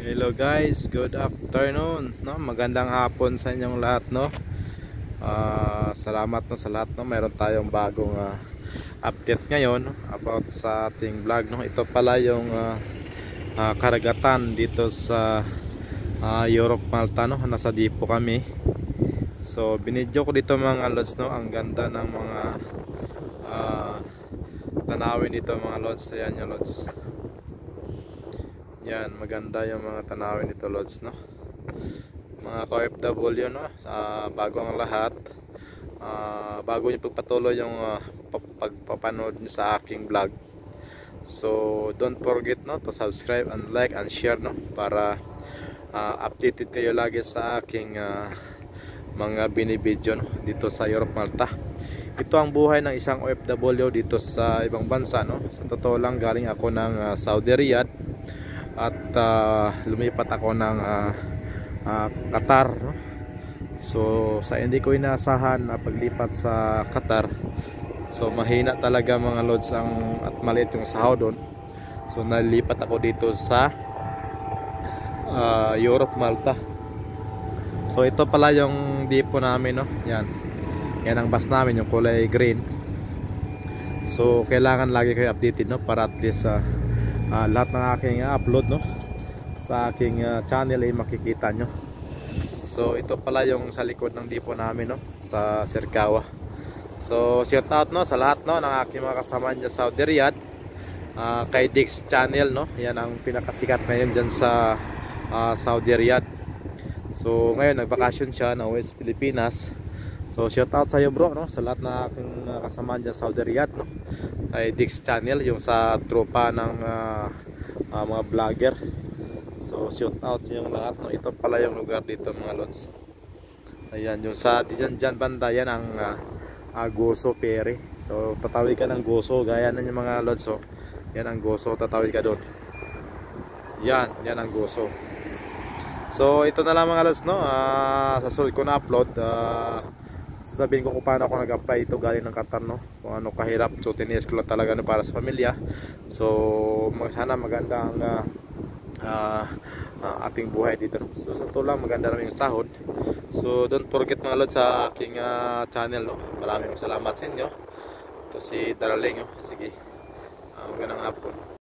Hello guys, good afternoon, no? Magandang hapon sa inyong lahat, no? Salamat no sa lahat, no? Meron tayong bagong update ngayon about sa ating vlog, no? Ito pala yung karagatan dito sa Europe, Malta, no? Nasa Dipo kami. So binidyo ko dito mga lods, no? Ang ganda ng mga tanawin dito mga lods. Ayan yung lods. Yan, maganda yung mga tanawin nito lods, no? Mga ka-OFW, no? Bago ang lahat, bago nyo pagpatuloy yung pagpapanood nyo sa aking vlog, so don't forget, no, to subscribe and like and share, no? Para updated kayo lagi sa aking mga binibidyo, no? Dito sa Europe, Malta. Ito ang buhay ng isang OFW dito sa ibang bansa, no? Sa totoo lang, galing ako ng Saudi Riyadh at lumipat ako ng Qatar, no? So sa hindi ko inaasahan na paglipat sa Qatar, so mahina talaga mga lods at maliit yung sahod doon. So nalipat ako dito sa Europe, Malta. So ito pala yung dipo namin, no? Yan ang bus namin, yung kulay green. So kailangan lagi kayo updated, no? Para at least lahat ng aking upload, no, sa aking channel ay makikita nyo. So ito pala yung sa likod ng dipo namin, no, sa Siargao. So shout out, no, sa lahat, no, ng aking mga kasama dyan sa Saudi Riyadh, kay Dix Channel, no. Yan ang pinakasikat ngayon dyan sa Saudi Riyadh. So ngayon nagbakasyon siya na West Pilipinas. So shout out sa iyo, bro, no, sa lahat ng aking kasama dyan sa Saudi Riyadh, no, ay Dix Channel, yung sa tropa ng mga vlogger. So shout out sa yung lahat, no. Ito pala yung lugar dito mga lods. Ayan, yung sa dyan banda, yan ang Gozo Ferry. So tatawid ka ng Gozo, gaya na yung mga lods. So yan ang Gozo, tatawid ka doon. Yan ang Gozo. So ito na lang mga lods, no. Sa susunod ko na upload, sasabihin ko kung paano ako nag-apply ito galing ng Qatar, no, kung ano kahirap. So tiniis ko lang talaga, no, para sa pamilya. So sana maganda ang ating buhay dito, no? So sa tulang maganda namin yung sahod. So don't forget mga lods sa aking channel, no. Maraming salamat sa inyo. Ito si Darling, no. Sige, magandang hapon.